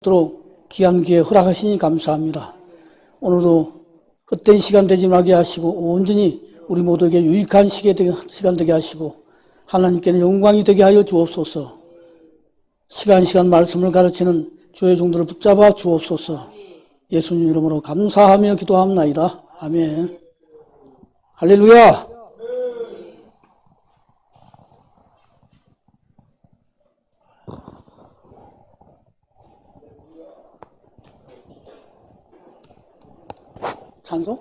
도록 귀한 기회 허락하시니 감사합니다. 오늘도 헛된 시간 되지 말게 하시고 온전히 우리 모두에게 유익한 시간 되게 하시고 하나님께는 영광이 되게 하여 주옵소서. 시간 말씀을 가르치는 주의 종들을 붙잡아 주옵소서. 예수님 이름으로 감사하며 기도합나이다. 아멘. 할렐루야. 찬송?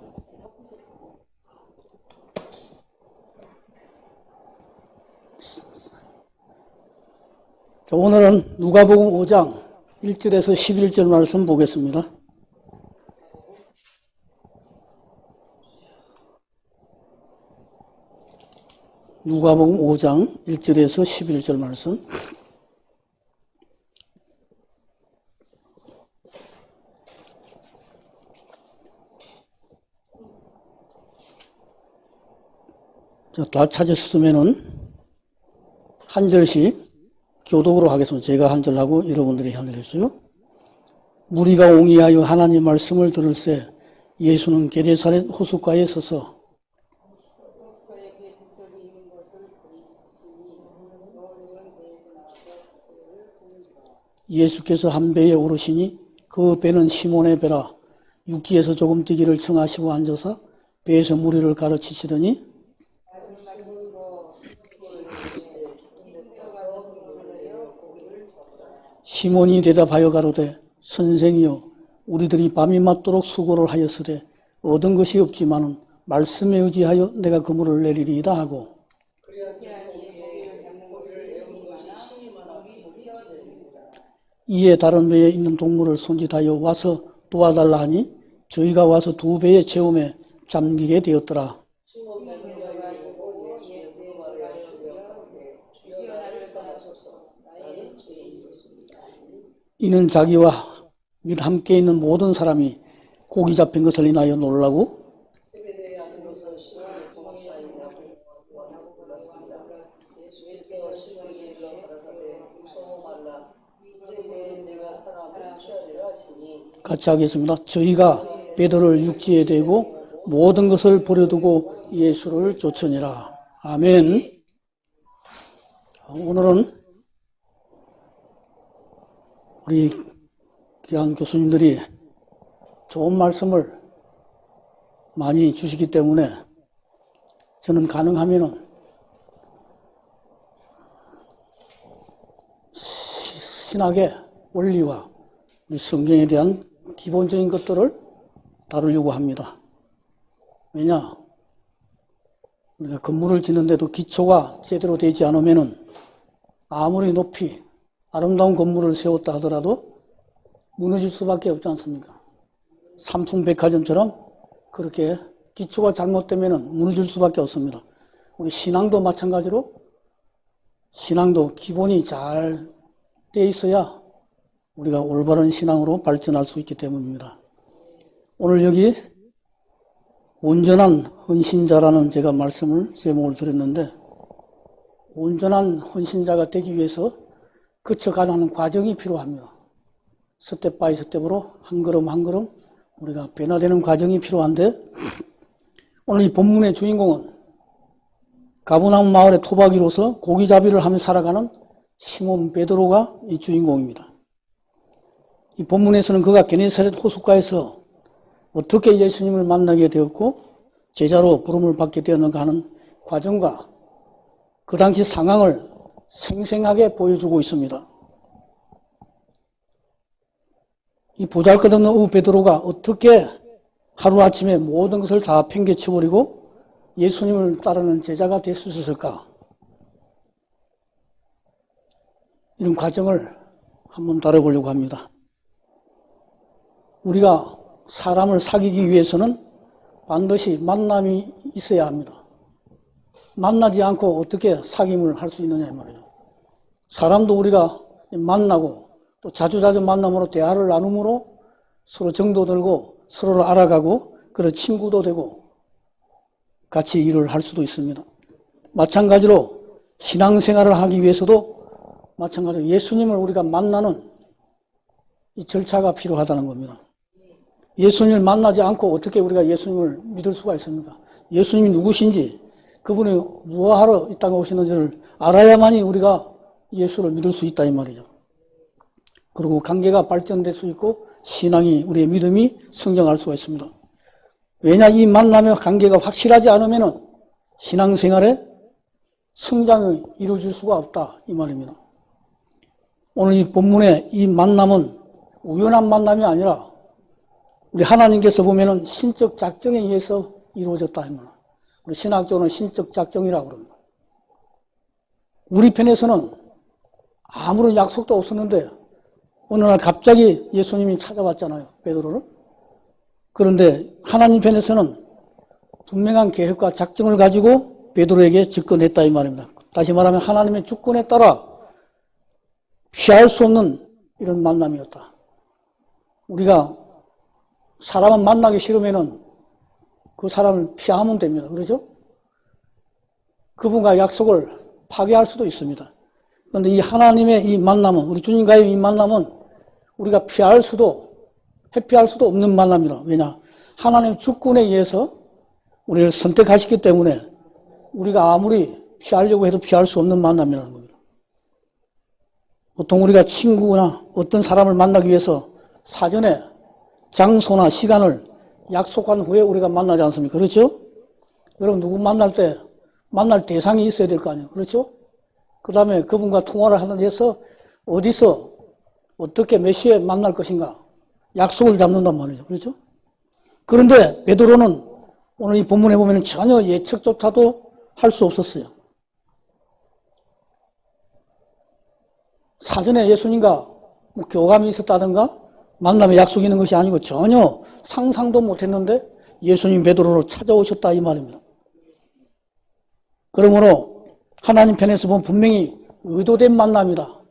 자, 오늘은 누가복음 5장 1절에서 11절 말씀 보겠습니다. 누가복음 5장 1절에서 11절 말씀. 자, 다 찾으셨으면은 한 절씩 교독으로 하겠습니다. 제가 한 절 하고 여러분들이 한 절 했어요. 무리가 옹이하여 하나님 말씀을 들을새 예수는 게네사렛 호숫가에 서서 예수께서 한 배에 오르시니 그 배는 시몬의 배라. 육지에서 조금 뛰기를 청하시고 앉아서 배에서 무리를 가르치시더니 시몬이 대답하여 가로되 선생이여 우리들이 밤이 맞도록 수고를 하였으되 얻은 것이 없지만은 말씀에 의지하여 내가 그물을 내리리이다 하고 이에 다른 배에 있는 동물을 손짓하여 와서 도와달라 하니 저희가 와서 두 배의 체험에 잠기게 되었더라. 이는 자기와 및 함께 있는 모든 사람이 고기 잡힌 것을 인하여 놀라고 같이 하겠습니다. 저희가 베드로를 육지에 대고 모든 것을 버려두고 예수를 쫓으니라. 아멘. 오늘은 우리 귀한 교수님들이 좋은 말씀을 많이 주시기 때문에 저는 가능하면은 신학의 원리와 우리 성경에 대한 기본적인 것들을 다루려고 합니다. 왜냐? 우리가 건물을 짓는데도 기초가 제대로 되지 않으면은 아무리 높이 아름다운 건물을 세웠다 하더라도 무너질 수밖에 없지 않습니까? 삼풍백화점처럼 그렇게 기초가 잘못되면 무너질 수밖에 없습니다. 우리 신앙도 마찬가지로 신앙도 기본이 잘 돼 있어야 우리가 올바른 신앙으로 발전할 수 있기 때문입니다. 오늘 여기 온전한 헌신자라는 제가 제목을 드렸는데 온전한 헌신자가 되기 위해서 거쳐가는 과정이 필요합니다. 스텝 바이 스텝으로 한 걸음 한 걸음 우리가 변화되는 과정이 필요한데 오늘 이 본문의 주인공은 가버나움 마을의 토박이로서 고기잡이를 하며 살아가는 시몬 베드로가 이 주인공입니다. 이 본문에서는 그가 게네사렛 호숫가에서 어떻게 예수님을 만나게 되었고 제자로 부름을 받게 되었는가 하는 과정과 그 당시 상황을 생생하게 보여주고 있습니다. 이 보잘것없는 베드로가 어떻게 하루아침에 모든 것을 다 팽개쳐버리고 예수님을 따르는 제자가 될 수 있었을까? 이런 과정을 한번 다뤄보려고 합니다. 우리가 사람을 사귀기 위해서는 반드시 만남이 있어야 합니다. 만나지 않고 어떻게 사귐을 할 수 있느냐 이 말이에요. 사람도 우리가 만나고 또 자주자주 만남으로 대화를 나눔으로 서로 정도 들고 서로를 알아가고 그런 친구도 되고 같이 일을 할 수도 있습니다. 마찬가지로 신앙생활을 하기 위해서도 마찬가지로 예수님을 우리가 만나는 이 절차가 필요하다는 겁니다. 예수님을 만나지 않고 어떻게 우리가 예수님을 믿을 수가 있습니까? 예수님이 누구신지, 그분이 무엇하러 이 땅에 오시는지를 알아야만이 우리가 예수를 믿을 수 있다 이 말이죠. 그리고 관계가 발전될 수 있고 신앙이, 우리의 믿음이 성장할 수가 있습니다. 왜냐, 이 만남의 관계가 확실하지 않으면 신앙생활에 성장이 이루어질 수가 없다 이 말입니다. 오늘 이 본문의 이 만남은 우연한 만남이 아니라 우리 하나님께서 보면은 신적 작정에 의해서 이루어졌다 하면, 우리 신학적으로는 신적 작정이라고 그럽니다. 우리 편에서는 아무런 약속도 없었는데 어느 날 갑자기 예수님이 찾아왔잖아요, 베드로를. 그런데 하나님 편에서는 분명한 계획과 작정을 가지고 베드로에게 접근했다 이 말입니다. 다시 말하면 하나님의 주권에 따라 피할 수 없는 이런 만남이었다. 우리가 사람을 만나기 싫으면은 그 사람을 피하면 됩니다. 그렇죠? 그분과 약속을 파괴할 수도 있습니다. 그런데 이 하나님의 이 만남은, 우리 주님과의 이 만남은 우리가 피할 수도, 회피할 수도 없는 만남이다. 왜냐? 하나님의 주권에 의해서 우리를 선택하셨기 때문에 우리가 아무리 피하려고 해도 피할 수 없는 만남이라는 겁니다. 보통 우리가 친구나 어떤 사람을 만나기 위해서 사전에 장소나 시간을 약속한 후에 우리가 만나지 않습니까? 그렇죠? 여러분, 누구 만날 때 만날 대상이 있어야 될 거 아니에요? 그렇죠? 그 다음에 그분과 통화를 하는 데서 어디서 어떻게 몇 시에 만날 것인가 약속을 잡는단 말이죠. 그렇죠? 그런데 베드로는 오늘 이 본문에 보면 전혀 예측조차도 할 수 없었어요. 사전에 예수님과 뭐 교감이 있었다든가 만남의 약속이 있는 것이 아니고 전혀 상상도 못했는데 예수님 베드로를 찾아오셨다 이 말입니다. 그러므로 하나님 편에서 보면 분명히 의도된 만남이다.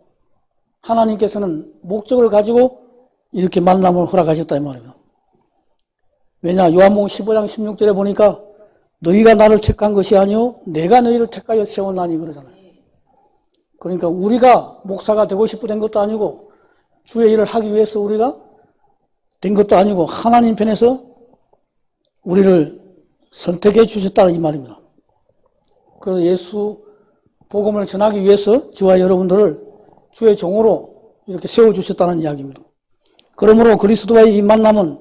하나님께서는 목적을 가지고 이렇게 만남을 허락하셨다 이 말입니다. 왜냐, 요한복음 15장 16절에 보니까 너희가 나를 택한 것이 아니요 내가 너희를 택하여 세웠나니 그러잖아요. 그러니까 우리가 목사가 되고 싶어 된 것도 아니고 주의 일을 하기 위해서 우리가 된 것도 아니고 하나님 편에서 우리를 선택해 주셨다는 이 말입니다. 그래서 예수 복음을 전하기 위해서 저와 여러분들을 주의 종으로 이렇게 세워주셨다는 이야기입니다. 그러므로 그리스도와의 이 만남은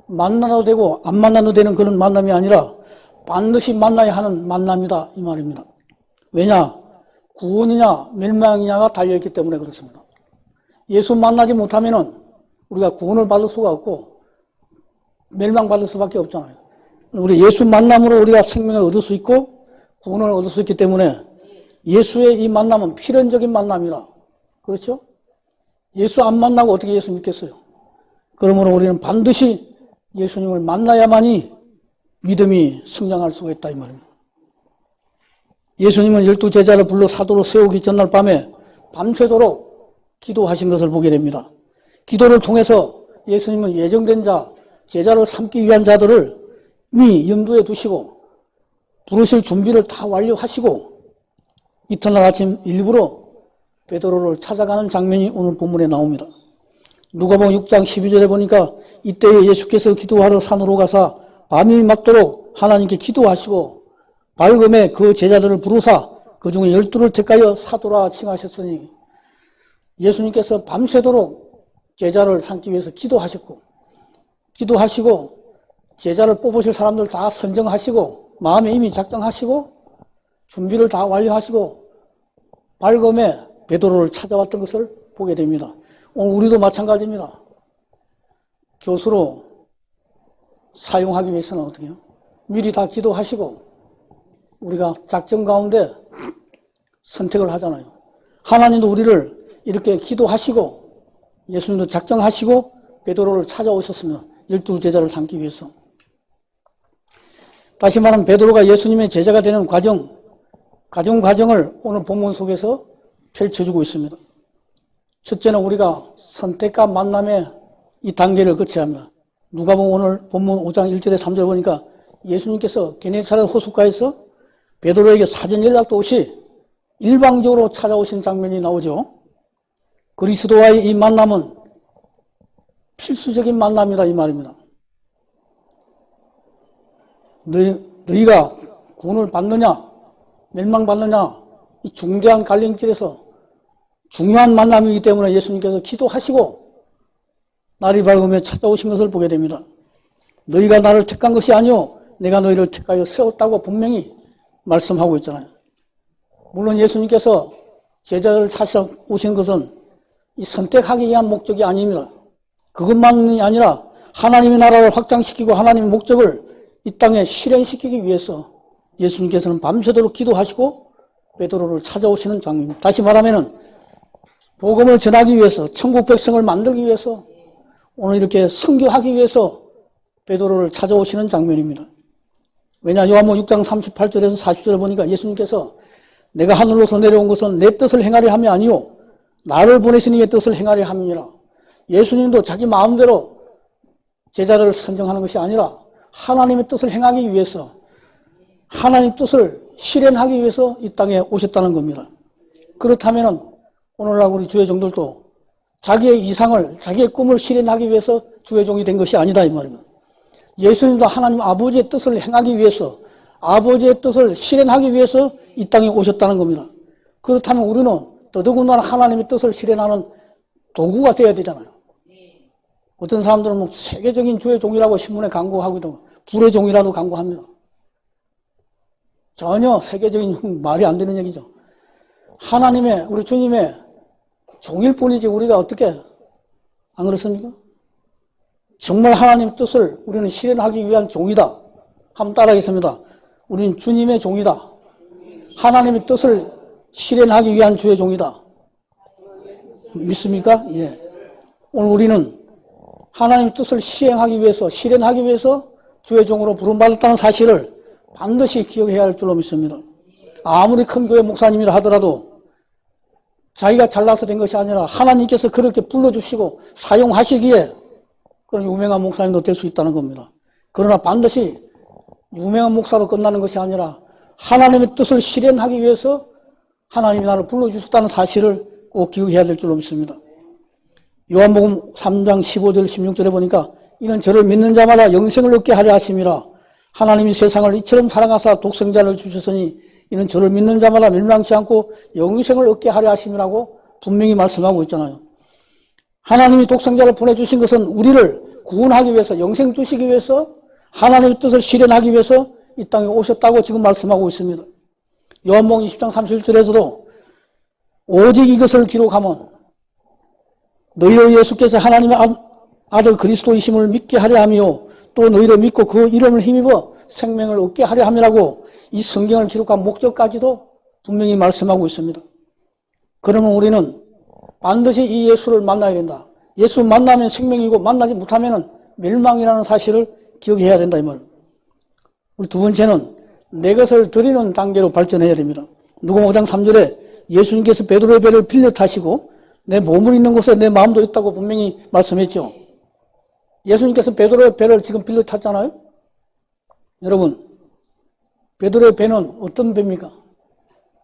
만나도 되고 안 만나도 되는 그런 만남이 아니라 반드시 만나야 하는 만남이다 이 말입니다. 왜냐? 구원이냐 멸망이냐가 달려있기 때문에 그렇습니다. 예수 만나지 못하면은 우리가 구원을 받을 수가 없고 멸망받을 수밖에 없잖아요. 우리 예수 만남으로 우리가 생명을 얻을 수 있고 구원을 얻을 수 있기 때문에 예수의 이 만남은 필연적인 만남이다. 그렇죠? 예수 안 만나고 어떻게 예수 믿겠어요? 그러므로 우리는 반드시 예수님을 만나야만이 믿음이 성장할 수가 있다 이 말입니다. 예수님은 12제자를 불러 사도로 세우기 전날 밤에 밤새도록 기도하신 것을 보게 됩니다. 기도를 통해서 예수님은 예정된 자, 제자를 삼기 위한 자들을 이미 염두에 두시고 부르실 준비를 다 완료하시고 이튿날 아침 일부러 베드로를 찾아가는 장면이 오늘 본문에 나옵니다. 누가복음 6장 12절에 보니까 이때에 예수께서 기도하러 산으로 가사 밤이 맞도록 하나님께 기도하시고 밝음에 그 제자들을 부르사 그 중에 12를 택하여 사도라 칭하셨으니 예수님께서 밤새도록 제자를 삼기 위해서 기도하시고 제자를 뽑으실 사람들 다 선정하시고 마음에 이미 작정하시고 준비를 다 완료하시고 밝음에 베드로를 찾아왔던 것을 보게 됩니다. 오늘 우리도 마찬가지입니다. 교수로 사용하기 위해서는 어떻게 해요? 미리 다 기도하시고 우리가 작정 가운데 선택을 하잖아요. 하나님도 우리를 이렇게 기도하시고 예수님도 작정하시고 베드로를 찾아오셨으면 12제자를 삼기 위해서. 다시 말하면 베드로가 예수님의 제자가 되는 과정을 오늘 본문 속에서 펼쳐주고 있습니다. 첫째는 우리가 선택과 만남의 이 단계를 거쳐야 합니다. 누가복음 오늘 본문 5장 1절에 3절 보니까 예수님께서 게네사렛 호숫가에서 베드로에게 사전 연락도 없이 일방적으로 찾아오신 장면이 나오죠. 그리스도와의 이 만남은 필수적인 만남이다 이 말입니다. 너희가 구원을 받느냐 멸망받느냐 이 중대한 갈림길에서 중요한 만남이기 때문에 예수님께서 기도하시고 날이 밝으며 찾아오신 것을 보게 됩니다. 너희가 나를 택한 것이 아니오 내가 너희를 택하여 세웠다고 분명히 말씀하고 있잖아요. 물론 예수님께서 제자를 찾아오신 것은 이 선택하기 위한 목적이 아닙니다. 그것만이 아니라 하나님의 나라를 확장시키고 하나님의 목적을 이 땅에 실현시키기 위해서 예수님께서는 밤새도록 기도하시고 베드로를 찾아오시는 장면입니다. 다시 말하면 복음을 전하기 위해서 천국 백성을 만들기 위해서 오늘 이렇게 선교하기 위해서 베드로를 찾아오시는 장면입니다. 왜냐 요한복음 6장 38절에서 40절에 보니까 예수님께서 내가 하늘로서 내려온 것은 내 뜻을 행하려 함이 아니요 나를 보내신 이의 뜻을 행하려 함이니라. 예수님도 자기 마음대로 제자를 선정하는 것이 아니라 하나님의 뜻을 행하기 위해서 하나님의 뜻을 실현하기 위해서 이 땅에 오셨다는 겁니다. 그렇다면 오늘날 우리 주의 종들도 자기의 이상을 자기의 꿈을 실현하기 위해서 주의 종이 된 것이 아니다 이 말입니다. 예수님도 하나님 아버지의 뜻을 행하기 위해서 아버지의 뜻을 실현하기 위해서 이 땅에 오셨다는 겁니다. 그렇다면 우리는 더더군다나 하나님의 뜻을 실현하는 도구가 되어야 되잖아요. 어떤 사람들은 뭐 세계적인 주의 종이라고 신문에 광고하기도 불의 종이라도 광고합니다. 전혀 세계적인 말이 안 되는 얘기죠. 하나님의 우리 주님의 종일 뿐이지 우리가 어떻게 안 그렇습니까? 정말 하나님의 뜻을 우리는 실현하기 위한 종이다. 한번 따라하겠습니다. 우리는 주님의 종이다. 하나님의 뜻을 실현하기 위한 주의 종이다. 믿습니까? 예. 오늘 우리는 하나님의 뜻을 시행하기 위해서 실현하기 위해서 주의 종으로 부름받았다는 사실을 반드시 기억해야 할 줄로 믿습니다. 아무리 큰 교회 목사님이라 하더라도 자기가 잘나서 된 것이 아니라 하나님께서 그렇게 불러주시고 사용하시기에 그런 유명한 목사님도 될 수 있다는 겁니다. 그러나 반드시 유명한 목사로 끝나는 것이 아니라 하나님의 뜻을 실현하기 위해서 하나님이 나를 불러주셨다는 사실을 꼭 기억해야 될 줄로 믿습니다. 요한복음 3장 15절 16절에 보니까 이는 저를 믿는 자마다 영생을 얻게 하려 하심이라. 하나님이 세상을 이처럼 사랑하사 독생자를 주셨으니 이는 저를 믿는 자마다 멸망치 않고 영생을 얻게 하려 하심이라고 분명히 말씀하고 있잖아요. 하나님이 독생자를 보내주신 것은 우리를 구원하기 위해서 영생 주시기 위해서 하나님의 뜻을 실현하기 위해서 이 땅에 오셨다고 지금 말씀하고 있습니다. 요한복음 20장 31절에서도 오직 이것을 기록하면 너희로 예수께서 하나님의 아들 그리스도이심을 믿게 하려 함이요 또 너희로 믿고 그 이름을 힘입어 생명을 얻게 하려 함이라고 이 성경을 기록한 목적까지도 분명히 말씀하고 있습니다. 그러면 우리는 반드시 이 예수를 만나야 된다. 예수 만나면 생명이고 만나지 못하면 멸망이라는 사실을 기억해야 된다 이 말입니다. 우리 두 번째는 내 것을 드리는 단계로 발전해야 됩니다. 누가복음 5장 3절에 예수님께서 베드로의 배를 빌려 타시고 내 몸을 있는 곳에 내 마음도 있다고 분명히 말씀했죠. 예수님께서 베드로의 배를 지금 빌려 탔잖아요. 여러분 베드로의 배는 어떤 배입니까?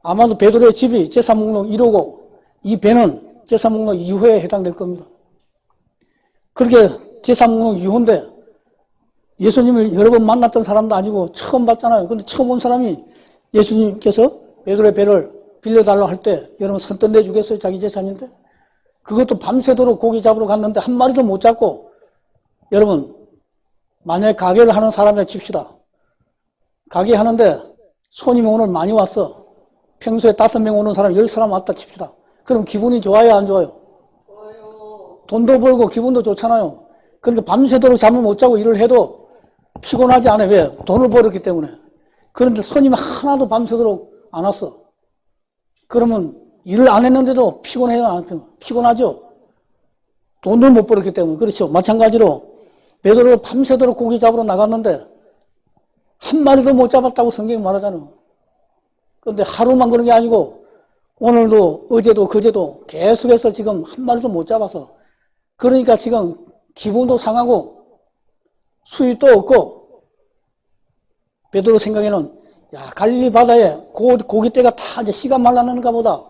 아마도 베드로의 집이 제사목록 1호고 이 배는 제사목록 2호에 해당될 겁니다. 그렇게 제사목록 2호인데 예수님을 여러 번 만났던 사람도 아니고 처음 봤잖아요. 그런데 처음 온 사람이 예수님께서 베드로의 배를 빌려달라고 할 때 여러분 선뜻 내주겠어요? 자기 재산인데? 그것도 밤새도록 고기 잡으러 갔는데 한 마리도 못 잡고 여러분 만약에 가게를 하는 사람이라 칩시다. 가게 하는데 손님 오늘 많이 왔어. 평소에 5명 오는 사람 10사람 왔다 칩시다. 그럼 기분이 좋아요 안 좋아요? 좋아요. 돈도 벌고 기분도 좋잖아요. 그러니까 밤새도록 잠을 못 자고 일을 해도 피곤하지 않아요. 왜? 돈을 벌었기 때문에. 그런데 손님이 하나도 밤새도록 안 왔어. 그러면 일을 안 했는데도 피곤해요? 안 피곤하죠? 돈을 못 벌었기 때문에. 그렇죠. 마찬가지로 베드로가 밤새도록 고기 잡으러 나갔는데 한 마리도 못 잡았다고 성경이 말하잖아요. 그런데 하루만 그런 게 아니고 오늘도 어제도 그제도 계속해서 지금 한 마리도 못 잡아서 그러니까 지금 기분도 상하고 수입도 없고 베드로 생각에는 야 갈릴리 바다에 고기떼가 다 이제 씨가 말랐는가 보다.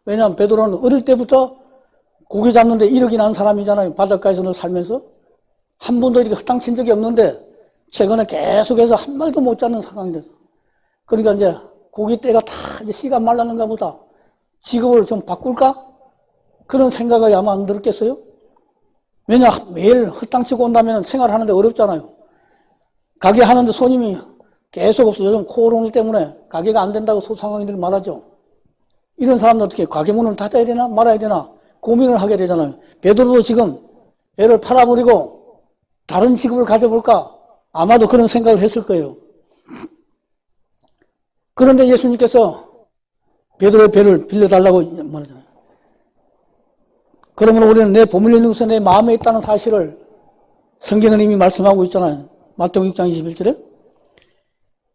왜냐하면 베드로는 어릴 때부터 고기 잡는데 이력이 난 사람이잖아요. 바닷가에서 늘 살면서. 한 번도 이렇게 헛땅 친 적이 없는데 최근에 계속해서 한 마리도 못 잡는 상황이 돼서. 그러니까 이제 고기 떼가 다 이제 씨가 말랐는가 보다. 직업을 좀 바꿀까? 그런 생각이 아마 안 들었겠어요? 왜냐, 매일 헛땅 치고 온다면 생활하는데 어렵잖아요. 가게 하는데 손님이 계속 없어요. 요즘 코로나 때문에 가게가 안 된다고 소상공인들이 말하죠. 이런 사람들 어떻게 가게 문을 닫아야 되나 말아야 되나 고민을 하게 되잖아요. 베드로도 지금 배를 팔아버리고 다른 직업을 가져볼까? 아마도 그런 생각을 했을 거예요. 그런데 예수님께서 베드로의 배를 빌려달라고 말하잖아요. 그러면 우리는 내 보물 있는 것은 내 마음에 있다는 사실을 성경은 이미 말씀하고 있잖아요. 마태복음 6장 21절에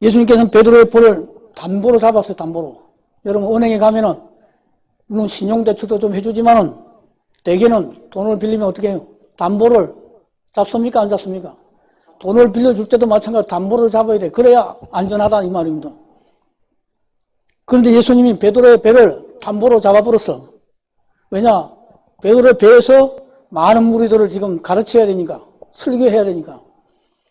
예수님께서는 베드로의 볼을 담보로 잡았어요. 담보로. 여러분 은행에 가면은 물론 신용대출도 좀 해주지만은 대개는 돈을 빌리면 어떻게 해요? 담보를 잡습니까? 안 잡습니까? 돈을 빌려줄 때도 마찬가지로 담보를 잡아야 돼. 그래야 안전하다 이 말입니다. 그런데 예수님이 베드로의 배를 담보로 잡아버렸어. 왜냐? 베드로의 배에서 많은 무리들을 지금 가르쳐야 되니까, 설교해야 되니까.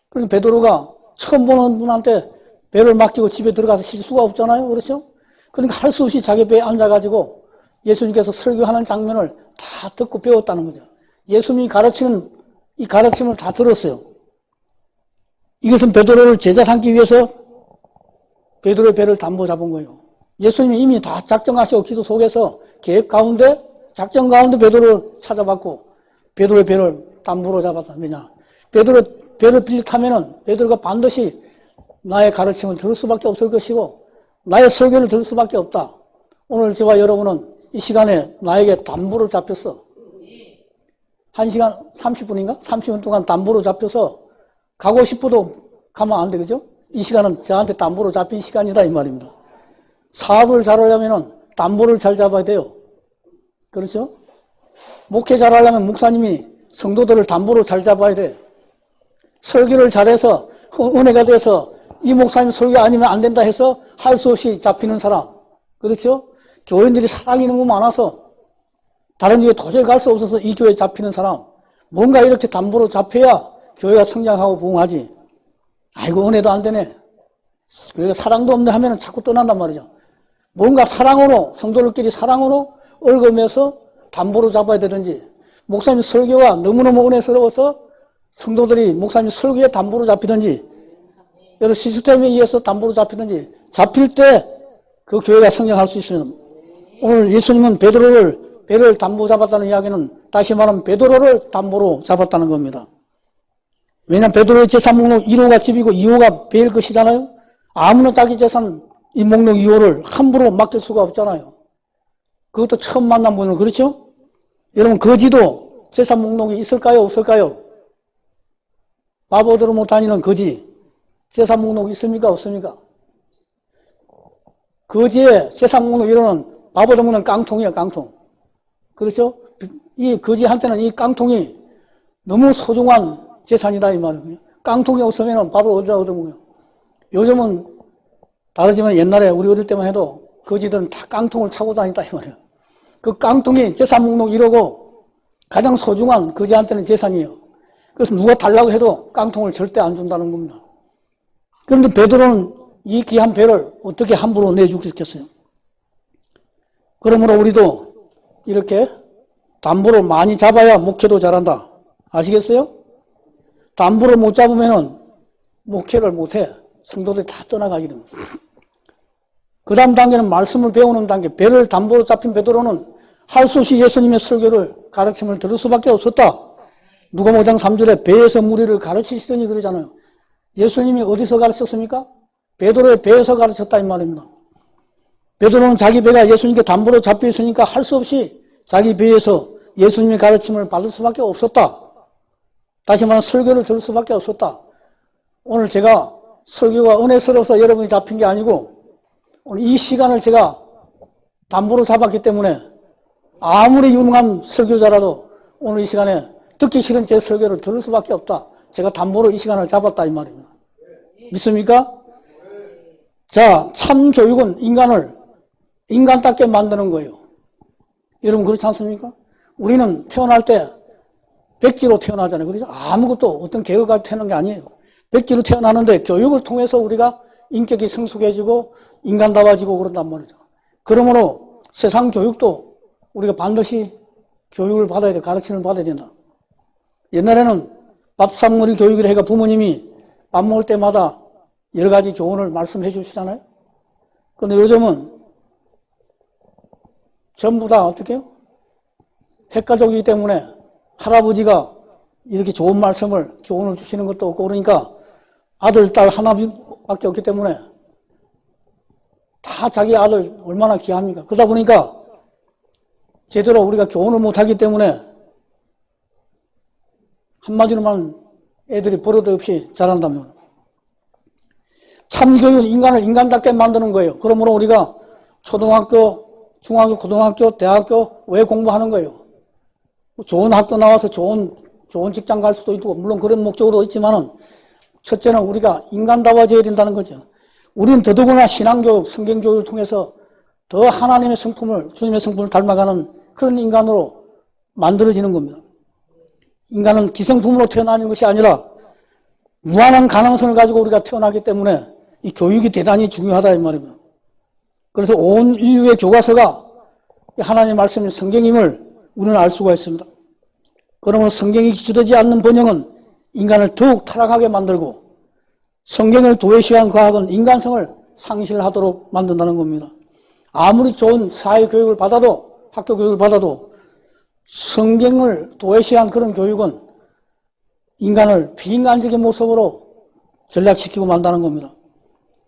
그러니까 베드로가 처음 보는 분한테 배를 맡기고 집에 들어가서 쉴 수가 없잖아요. 그렇죠? 그러니까 할 수 없이 자기 배에 앉아가지고 예수님께서 설교하는 장면을 다 듣고 배웠다는 거죠. 예수님이 가르치는 이 가르침을 다 들었어요. 이것은 베드로를 제자 삼기 위해서 베드로의 배를 담보 잡은 거예요. 예수님이 이미 다 작정하시고 기도 속에서 계획 가운데 작정 가운데 베드로를 찾아봤고 베드로의 배를 담보로 잡았다. 왜냐? 베드로 배를 빌려 타면은 베드로가 반드시 나의 가르침을 들을 수밖에 없을 것이고 나의 설교를 들을 수밖에 없다. 오늘 저와 여러분은 이 시간에 나에게 담보로 잡혔어. 1시간 30분인가? 30분 동안 담보로 잡혀서 가고 싶어도 가면 안 되겠죠? 이 시간은 저한테 담보로 잡힌 시간이다 이 말입니다. 사업을 잘하려면 담보를 잘 잡아야 돼요. 그렇죠? 목회 잘하려면 목사님이 성도들을 담보로 잘 잡아야 돼. 설교를 잘해서 은혜가 돼서 이 목사님 설교 아니면 안 된다 해서 할 수 없이 잡히는 사람. 그렇죠? 교인들이 사랑이 너무 많아서 다른 교회 도저히 갈 수 없어서 이 교회에 잡히는 사람. 뭔가 이렇게 담보로 잡혀야 교회가 성장하고 부흥하지. 아이고 은혜도 안 되네. 교회가 사랑도 없네 하면 자꾸 떠난단 말이죠. 뭔가 사랑으로 성도들끼리 사랑으로 얽으면서 담보로 잡아야 되든지 목사님 설교가 너무너무 은혜스러워서 성도들이 목사님 설교에 담보로 잡히든지 여러 시스템에 의해서 담보로 잡히든지 잡힐 때 그 교회가 성장할 수 있으면 오늘 예수님은 배를 담보 잡았다는 이야기는 다시 말하면 베드로를 담보로 잡았다는 겁니다. 왜냐하면 베드로의 재산 목록 1호가 집이고 2호가 배일 것이잖아요. 아무나 자기 재산 이 목록 2호를 함부로 맡길 수가 없잖아요. 그것도 처음 만난 분은 그렇죠? 여러분 거지도 재산 목록이 있을까요? 없을까요? 바보들은 못 다니는 거지 재산 목록이 있습니까? 없습니까? 거지의 재산 목록 1호는 바보들 먹는 깡통이에요. 깡통. 그렇죠? 이 거지한테는 이 깡통이 너무 소중한 재산이다 이 말이에요. 깡통이 없으면 밥을 어디다 얻어먹어요. 요즘은 다르지만 옛날에 우리 어릴 때만 해도 거지들은 다 깡통을 차고 다닌다 이 말이에요. 그 깡통이 재산 목록 1호고 가장 소중한 거지한테는 재산이에요. 그래서 누가 달라고 해도 깡통을 절대 안 준다는 겁니다. 그런데 베드로는 이 귀한 배를 어떻게 함부로 내주겠어요? 그러므로 우리도 이렇게 담보를 많이 잡아야 목회도 잘한다. 아시겠어요? 담보를 못 잡으면은 목회를 못해. 성도들이 다 떠나가게 됩니다. 그 다음 단계는 말씀을 배우는 단계. 배를 담보로 잡힌 베드로는 할 수 없이 예수님의 설교를 가르침을 들을 수밖에 없었다. 누가복음 5장 3절에 배에서 무리를 가르치시더니 그러잖아요. 예수님이 어디서 가르쳤습니까? 베드로의 배에서 가르쳤다 이 말입니다. 베드로는 자기 배가 예수님께 담보로 잡혀 있으니까 할 수 없이 자기 배에서 예수님의 가르침을 받을 수밖에 없었다. 다시 말하면 설교를 들을 수밖에 없었다. 오늘 제가 설교가 은혜스러워서 여러분이 잡힌 게 아니고 오늘 이 시간을 제가 담보로 잡았기 때문에 아무리 유능한 설교자라도 오늘 이 시간에 듣기 싫은 제 설교를 들을 수밖에 없다. 제가 담보로 이 시간을 잡았다 이 말입니다. 믿습니까? 자, 참 교육은 인간답게 만드는 거예요. 여러분 그렇지 않습니까? 우리는 태어날 때 백지로 태어나잖아요. 그래서 아무것도 어떤 계획을 태어난 게 아니에요. 백지로 태어나는데 교육을 통해서 우리가 인격이 성숙해지고 인간다워지고 그런단 말이죠. 그러므로 세상 교육도 우리가 반드시 교육을 받아야 돼. 가르침을 받아야 된다. 옛날에는 밥상머리 교육을 해가 부모님이 밥 먹을 때마다 여러 가지 교훈을 말씀해 주시잖아요. 그런데 요즘은 전부 다 어떻게 해요? 핵가족이기 때문에 할아버지가 이렇게 좋은 말씀을, 교훈을 주시는 것도 없고 그러니까 아들, 딸 하나밖에 없기 때문에 다 자기 아들 얼마나 귀합니까? 그러다 보니까 제대로 우리가 교훈을 못하기 때문에 한마디로만 애들이 버릇 없이 자란다면 참교육은 인간을 인간답게 만드는 거예요. 그러므로 우리가 초등학교, 중학교, 고등학교, 대학교 왜 공부하는 거예요? 좋은 학교 나와서 좋은 직장 갈 수도 있고 물론 그런 목적으로 있지만은 첫째는 우리가 인간다워져야 된다는 거죠. 우리는 더더구나 신앙교육, 성경교육을 통해서 더 하나님의 성품을, 주님의 성품을 닮아가는 그런 인간으로 만들어지는 겁니다. 인간은 기성품으로 태어나는 것이 아니라 무한한 가능성을 가지고 우리가 태어나기 때문에 이 교육이 대단히 중요하다 이 말입니다. 그래서 온 인류의 교과서가 하나님의 말씀인 성경임을 우리는 알 수가 있습니다. 그러므로 성경이 기초되지 않는 번영은 인간을 더욱 타락하게 만들고 성경을 도외시한 과학은 인간성을 상실하도록 만든다는 겁니다. 아무리 좋은 사회교육을 받아도 학교 교육을 받아도 성경을 도외시한 그런 교육은 인간을 비인간적인 모습으로 전락시키고 만다는 겁니다.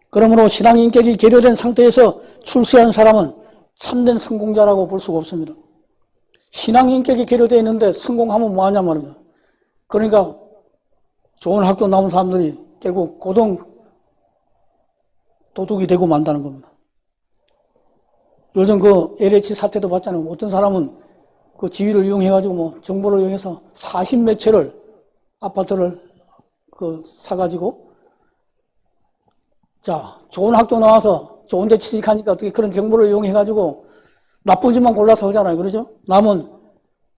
그러므로 신앙 인격이 계류된 상태에서 출세한 사람은 참된 성공자라고 볼 수가 없습니다. 신앙 인격이 계류되어 있는데 성공하면 뭐하냐 말입니다. 그러니까 좋은 학교 나온 사람들이 결국 고등 도둑이 되고 만다는 겁니다. 요즘 그 LH 사태도 봤잖아요. 어떤 사람은 그 지위를 이용해가지고 뭐 정보를 이용해서 40몇 채를 아파트를 사가지고 자, 좋은 학교 나와서 좋은 데 취직하니까 어떻게 그런 정보를 이용해가지고 나쁜 집만 골라서 하잖아요. 그러죠? 남은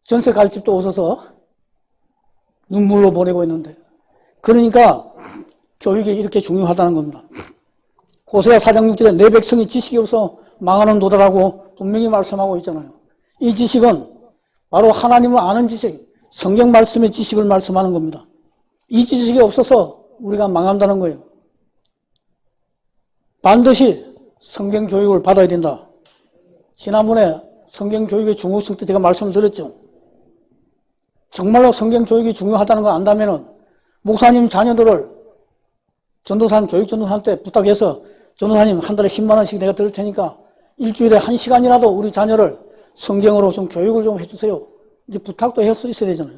전세 갈 집도 없어서 눈물로 보내고 있는데. 그러니까 교육이 이렇게 중요하다는 겁니다. 호세아 4장 6절에 내 백성이 지식이 없어 망하는 도다라고 분명히 말씀하고 있잖아요. 이 지식은 바로 하나님을 아는 지식, 성경 말씀의 지식을 말씀하는 겁니다. 이 지식이 없어서 우리가 망한다는 거예요. 반드시 성경 교육을 받아야 된다. 지난번에 성경 교육의 중요성 때 제가 말씀을 드렸죠. 정말로 성경 교육이 중요하다는 걸 안다면은 목사님 자녀들을 전도사님, 교육전도사한테 부탁해서 전도사님 한 달에 10만 원씩 내가 드릴 테니까 일주일에 1시간이라도 우리 자녀를 성경으로 좀 교육을 좀 해주세요. 이제 부탁도 할 수 있어야 되잖아요.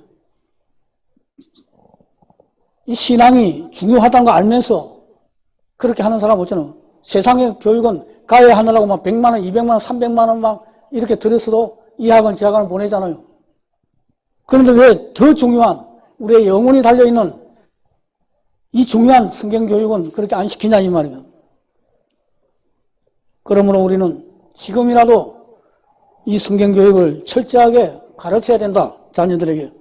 이 신앙이 중요하다는 거 알면서 그렇게 하는 사람 없잖아요. 세상의 교육은 가해 하느라고 막 100만 원, 200만 원, 300만 원 막 이렇게 들여서도 이 학원, 저 학원을 보내잖아요. 그런데 왜 더 중요한 우리의 영혼이 달려있는 이 중요한 성경 교육은 그렇게 안 시키냐 이 말이에요. 그러므로 우리는 지금이라도 이 성경 교육을 철저하게 가르쳐야 된다. 자녀들에게.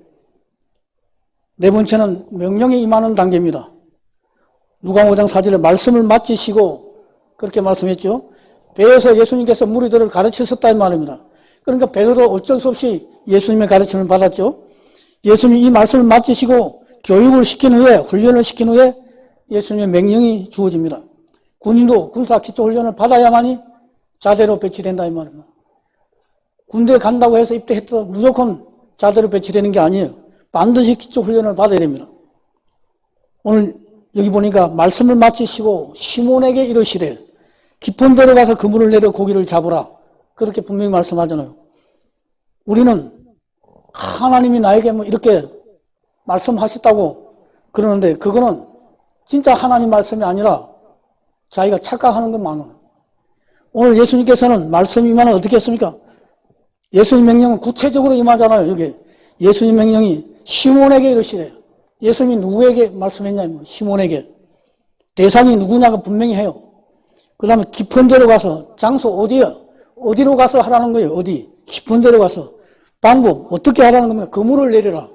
네 번째는 명령이 임하는 단계입니다. 누가 5장 4절에 말씀을 맡기시고 그렇게 말씀했죠. 배에서 예수님께서 무리들을 가르치셨다 이 말입니다. 그러니까 베드로 어쩔 수 없이 예수님의 가르침을 받았죠. 예수님이 이 말씀을 맡기시고 교육을 시킨 후에 훈련을 시킨 후에 예수님의 명령이 주어집니다. 군인도 군사 기초 훈련을 받아야만이 자대로 배치된다 이 말입니다. 군대에 간다고 해서 입대했다 무조건 자대로 배치되는 게 아니에요. 반드시 기초 훈련을 받아야 됩니다. 오늘 여기 보니까 말씀을 마치시고 시몬에게 이르시되 깊은 데로 가서 그물을 내려 고기를 잡으라. 그렇게 분명히 말씀하잖아요. 우리는 하나님이 나에게 뭐 이렇게 말씀하셨다고 그러는데 그거는 진짜 하나님 말씀이 아니라 자기가 착각하는 것 많아요. 오늘 예수님께서는 말씀 임하는 어떻게 했습니까? 예수님 명령은 구체적으로 임하잖아요. 여기 예수님 명령이 시몬에게 이르시래요. 예수님이 누구에게 말씀했냐면 시몬에게. 대상이 누구냐가 분명히 해요. 그 다음에 깊은 데로 가서 장소 어디요? 어디로 가서 하라는 거예요. 어디? 깊은 데로 가서 방법, 어떻게 하라는 겁니까? 그물을 내려라.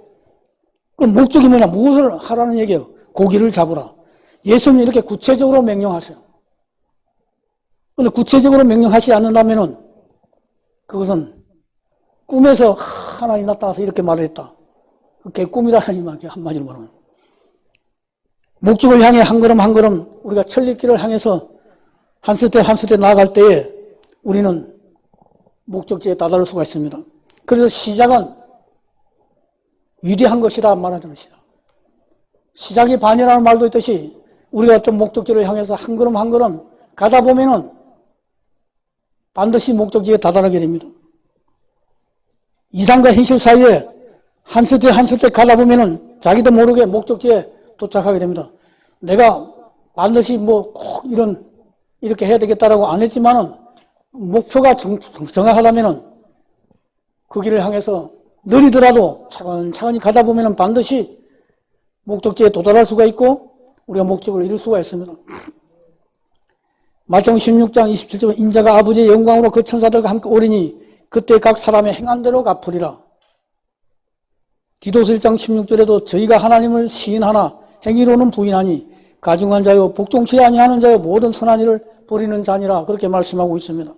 그럼 목적이 뭐냐? 무엇을 하라는 얘기예요? 고기를 잡으라. 예수님이 이렇게 구체적으로 명령하세요. 그런데 구체적으로 명령하지 않는다면은 그것은 꿈에서 하나님 나타나서 이렇게 말을 했다. 그게 꿈이라는 말, 한마디로 말하면. 목적을 향해 한 걸음 한 걸음 우리가 천리길을 향해서 한 스텝 한 스텝 나아갈 때에 우리는 목적지에 다다를 수가 있습니다. 그래서 시작은 위대한 것이라 말하잖아요. 시작이 반이라는 말도 있듯이 우리가 어떤 목적지를 향해서 한 걸음 한 걸음 가다 보면은 반드시 목적지에 다다르게 됩니다. 이상과 현실 사이에 한 스텝 한 스텝 가다 보면은 자기도 모르게 목적지에 도착하게 됩니다. 내가 반드시 뭐 꼭 이렇게 해야 되겠다라고 안 했지만은 목표가 정확하다면은 그 길을 향해서 느리더라도 차근차근히 가다 보면은 반드시 목적지에 도달할 수가 있고 우리가 목적을 이룰 수가 있습니다. 마태복음 16장 27절 인자가 아버지의 영광으로 그 천사들과 함께 오리니 그때 각 사람의 행한 대로 갚으리라. 디도서 1장 16절에도 저희가 하나님을 시인하나 행위로는 부인하니 가증한 자요 복종치 아니하는 자요 모든 선한 일을 버리는 자니라 그렇게 말씀하고 있습니다.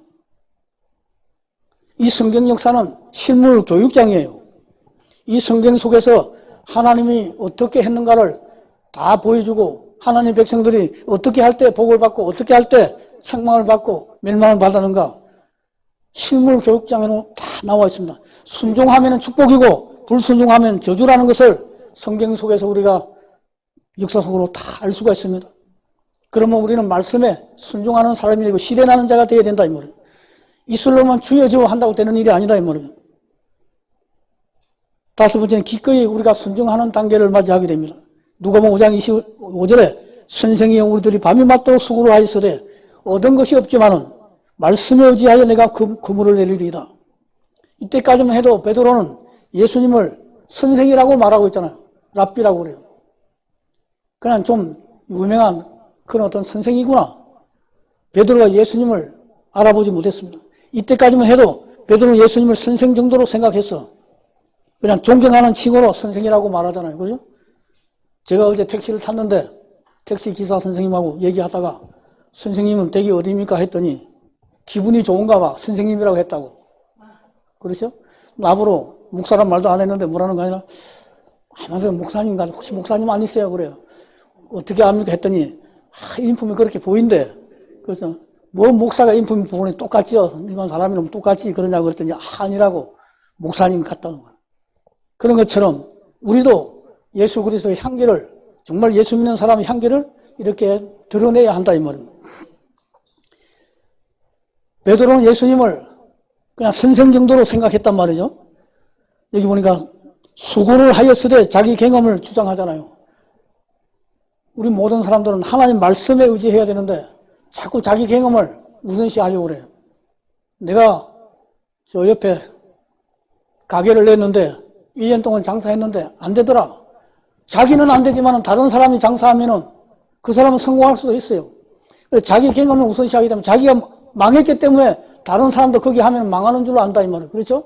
이 성경 역사는 실물 교육장이에요. 이 성경 속에서 하나님이 어떻게 했는가를 다 보여주고 하나님 백성들이 어떻게 할 때 복을 받고 어떻게 할 때 책망을 받고 멸망을 받았는가 실물 교육장에는 다 나와 있습니다. 순종하면 축복이고 불순종하면 저주라는 것을 성경 속에서 우리가 역사 속으로 다 알 수가 있습니다. 그러면 우리는 말씀에 순종하는 사람이고 실현하는 자가 되어야 된다 이 말이에요. 이슬로만 주여지어 한다고 되는 일이 아니다 이 말이에요. 다섯 번째는 기꺼이 우리가 순종하는 단계를 맞이하게 됩니다. 누가복음 5장 25절에 선생이여 우리들이 밤이 맞도록 수고를 하였으되 얻은 것이 없지만은 말씀에 의지하여 내가 그물을 내리리이다. 이때까지만 해도 베드로는 예수님을 선생이라고 말하고 있잖아요. 랍비라고 그래요. 그냥 좀 유명한 그런 어떤 선생이구나. 베드로가 예수님을 알아보지 못했습니다. 이때까지만 해도 베드로는 예수님을 선생 정도로 생각했어. 그냥 존경하는 칭호로 선생이라고 말하잖아요. 그죠? 제가 어제 택시를 탔는데 택시 기사 선생님하고 얘기하다가 선생님은 댁이 어디입니까? 했더니 기분이 좋은가 봐. 선생님이라고 했다고. 그렇죠? 나보러 목사란 말도 안 했는데 뭐라는 거 아니라 아마도 목사님인가 혹시 목사님 아니세요? 그래요. 어떻게 합니까? 했더니 인품이 그렇게 보인대. 그래서 뭐 목사가 인품이 보니 똑같지요. 일반 사람이면 똑같지 그러냐고 그랬더니 아니라고 목사님 같다는 거예요. 그런 것처럼 우리도 예수 그리스도의 향기를 정말 예수 믿는 사람의 향기를 이렇게 드러내야 한다 이 말입니다. 베드로는 예수님을 그냥 선생 정도로 생각했단 말이죠. 여기 보니까 수고를 하였으되 자기 경험을 주장하잖아요. 우리 모든 사람들은 하나님 말씀에 의지해야 되는데 자꾸 자기 경험을 우선시하려고 그래요. 내가 저 옆에 가게를 냈는데 1년 동안 장사했는데 안 되더라. 자기는 안 되지만 다른 사람이 장사하면은 그 사람은 성공할 수도 있어요. 자기 경험을 우선시하기 때문에 자기가 망했기 때문에 다른 사람도 거기 하면 망하는 줄 안다 이 말이에요. 그렇죠?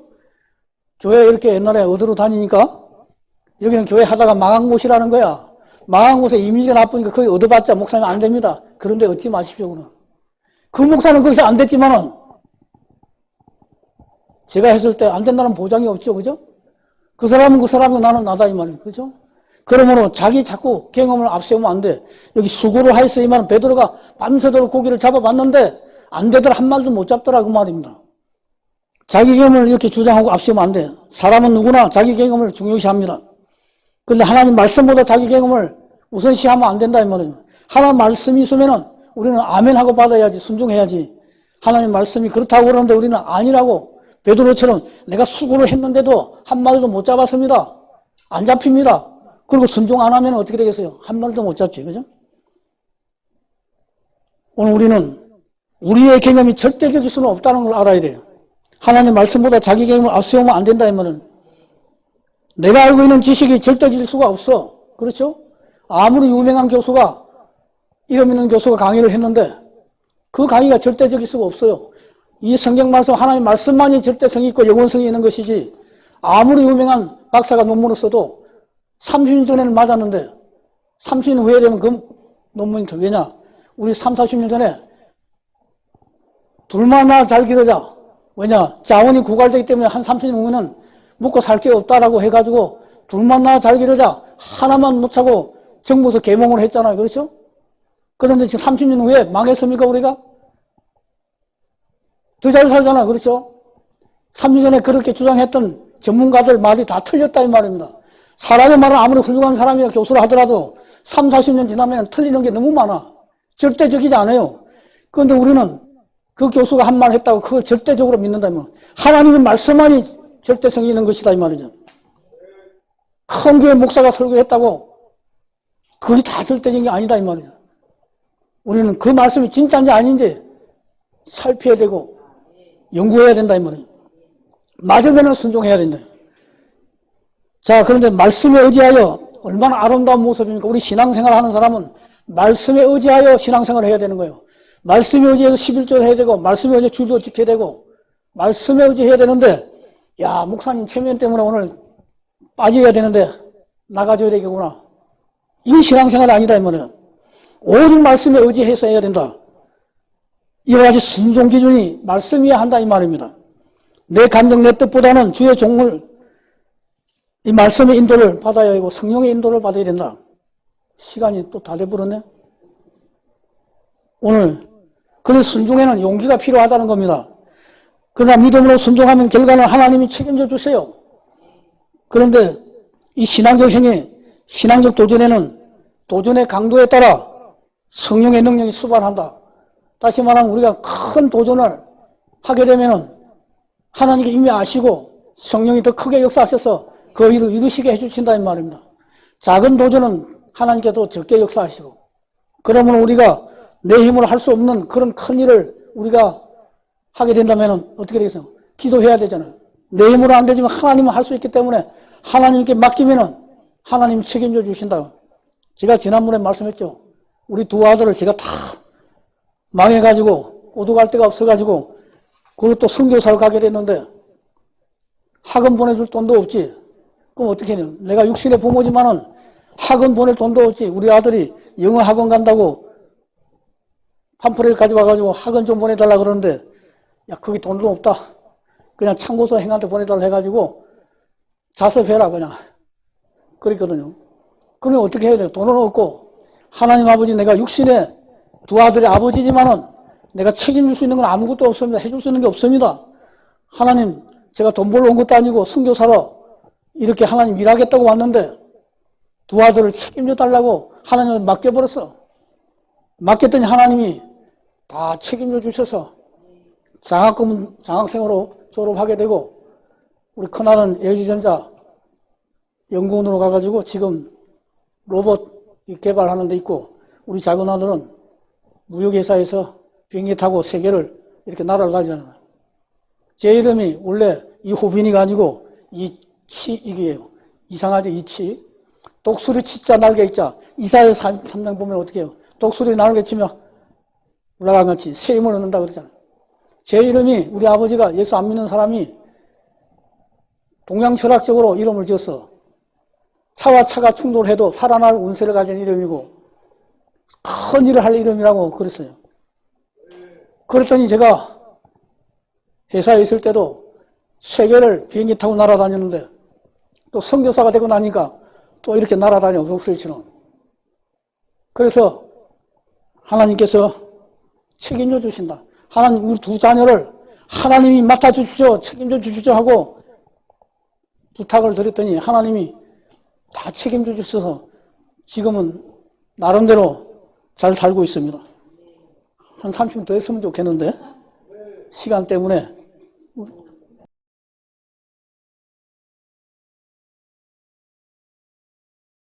교회 이렇게 옛날에 어디로 다니니까 여기는 교회 하다가 망한 곳이라는 거야. 망한 곳에 이미지가 나쁘니까 거기 얻어봤자 목사님 안 됩니다. 그런데 얻지 마십시오. 그럼. 그 목사는 거기서 안 됐지만은 제가 했을 때 안 된다는 보장이 없죠. 그죠? 그 사람은 그 사람이고 나는 나다 이 말이에요. 그죠? 그러므로 자기 자꾸 경험을 앞세우면 안 돼. 여기 수고를 하였으니만 베드로가 밤새도록 고기를 잡아봤는데 안 되더라 한 마리도 못 잡더라 그 말입니다. 자기 경험을 이렇게 주장하고 앞세우면 안 돼. 사람은 누구나 자기 경험을 중요시합니다. 그런데 하나님 말씀보다 자기 경험을 우선시하면 안 된다 이 말이에요. 하나님 말씀이 있으면은 우리는 아멘 하고 받아야지 순종해야지. 하나님 말씀이 그렇다고 그러는데 우리는 아니라고 베드로처럼 내가 수고를 했는데도 한 마리도 못 잡았습니다. 안 잡힙니다. 그리고 순종 안 하면 어떻게 되겠어요? 한 마리도 못 잡지. 그죠? 오늘 우리는 우리의 개념이 절대적일 수는 없다는 걸 알아야 돼요. 하나님 말씀보다 자기 개념을 앞세우면 안 된다 하면은 내가 알고 있는 지식이 절대적일 수가 없어. 그렇죠? 아무리 유명한 교수가 이름 있는 교수가 강의를 했는데 그 강의가 절대적일 수가 없어요. 이 성경 말씀 하나님 말씀만이 절대성이 있고 영원성이 있는 것이지 아무리 유명한 박사가 논문을 써도 30년 전에는 맞았는데 30년 후에 되면 그 논문이 더 왜냐? 우리 3, 40년 전에 둘만 나 잘 기르자. 왜냐? 자원이 고갈되기 때문에 한 30년 후에는 먹고 살 게 없다라고 해가지고 둘만 나 잘 기르자. 하나만 놓자고 정부에서 계몽을 했잖아요. 그렇죠? 그런데 지금 30년 후에 망했습니까, 우리가? 더 잘 살잖아요. 그렇죠? 3년 전에 그렇게 주장했던 전문가들 말이 다 틀렸다 이 말입니다. 사람의 말은 아무리 훌륭한 사람이 교수를 하더라도 3, 40년 지나면 틀리는 게 너무 많아. 절대적이지 않아요. 그런데 우리는 그 교수가 한 말 했다고 그걸 절대적으로 믿는다면 하나님의 말씀만이 절대성이 있는 것이다 이 말이죠. 큰 교회 목사가 설교했다고 그게 다 절대적인 게 아니다 이 말이죠. 우리는 그 말씀이 진짜인지 아닌지 살펴야 되고 연구해야 된다 이 말이죠. 맞으면 순종해야 된다. 자, 그런데 말씀에 의지하여 얼마나 아름다운 모습입니까? 우리 신앙생활 하는 사람은 말씀에 의지하여 신앙생활을 해야 되는 거예요. 말씀에 의지해서 11조 해야 되고 말씀에 의지해 주도 지켜야 되고 말씀에 의지해야 되는데 야 목사님 체면 때문에 오늘 빠져야 되는데 나가줘야 되겠구나. 이 신앙생활이 아니다 이 말이에요. 오직 말씀에 의지해서 해야 된다. 이와 같이 순종 기준이 말씀이어야 한다 이 말입니다. 내 감정 내 뜻보다는 주의 종을 이 말씀의 인도를 받아야 하고 성령의 인도를 받아야 된다. 시간이 또 다 돼버렸네. 오늘 그래서 순종에는 용기가 필요하다는 겁니다. 그러나 믿음으로 순종하면 결과는 하나님이 책임져 주세요. 그런데 이 신앙적 행위, 신앙적 도전에는 도전의 강도에 따라 성령의 능력이 수반한다. 다시 말하면 우리가 큰 도전을 하게 되면은 하나님께 이미 아시고 성령이 더 크게 역사하셔서 그 일을 이루시게 해주신다 이 말입니다. 작은 도전은 하나님께도 적게 역사하시고 그러면 우리가 내 힘으로 할 수 없는 그런 큰 일을 우리가 하게 된다면 어떻게 되겠어요? 기도해야 되잖아요. 내 힘으로 안 되지만 하나님은 할 수 있기 때문에 하나님께 맡기면은 하나님이 책임져 주신다. 제가 지난번에 말씀했죠. 우리 두 아들을 제가 다 망해가지고 오도갈 데가 없어가지고 그리고 또 선교사를 가게 됐는데 학원 보내줄 돈도 없지. 그럼 어떻게 해요? 내가 육신의 부모지만은 학원 보낼 돈도 없지. 우리 아들이 영어 학원 간다고 팜플렛을 가져와가지고 학원 좀 보내달라 그러는데 야 거기 돈도 없다. 그냥 참고서 행한테 보내달라 해가지고 자습해라 그냥 그랬거든요. 그러면 어떻게 해야 돼요? 돈은 없고 하나님 아버지 내가 육신의 두 아들의 아버지지만은 내가 책임질 수 있는 건 아무것도 없습니다. 해줄 수 있는 게 없습니다. 하나님 제가 돈 벌러 온 것도 아니고 선교사로 이렇게 하나님 일하겠다고 왔는데 두 아들을 책임져 달라고 하나님을 맡겨버렸어. 맡겼더니 하나님이 다 책임져 주셔서 장학생으로 졸업하게 되고 우리 큰아들은 LG전자 연구원으로 가가지고 지금 로봇 개발하는 데 있고 우리 작은 아들은 무역회사에서 비행기 타고 세계를 이렇게 나라를 다니잖아요. 제 이름이 원래 이호빈이가 아니고 이치익이에요. 이상하죠? 이치. 독수리 치자 날개 있자. 이사야 3장 보면 어떻게 해요? 독수리 날개 치면 올라간 같이 새 힘을 얻는다 그러잖아요. 제 이름이 우리 아버지가 예수 안 믿는 사람이 동양 철학적으로 이름을 지었어. 차와 차가 충돌해도 살아날 운세를 가진 이름이고 큰 일을 할 이름이라고 그랬어요. 그랬더니 제가 회사에 있을 때도 세계를 비행기 타고 날아다녔는데 또 선교사가 되고 나니까 또 이렇게 날아다녀 독수리처럼. 그래서 하나님께서 책임져 주신다. 하나님 우리 두 자녀를 하나님이 맡아주십시오. 책임져 주십시오 하고 부탁을 드렸더니 하나님이 다 책임져 주셔서 지금은 나름대로 잘 살고 있습니다. 한 30분 더 했으면 좋겠는데 시간 때문에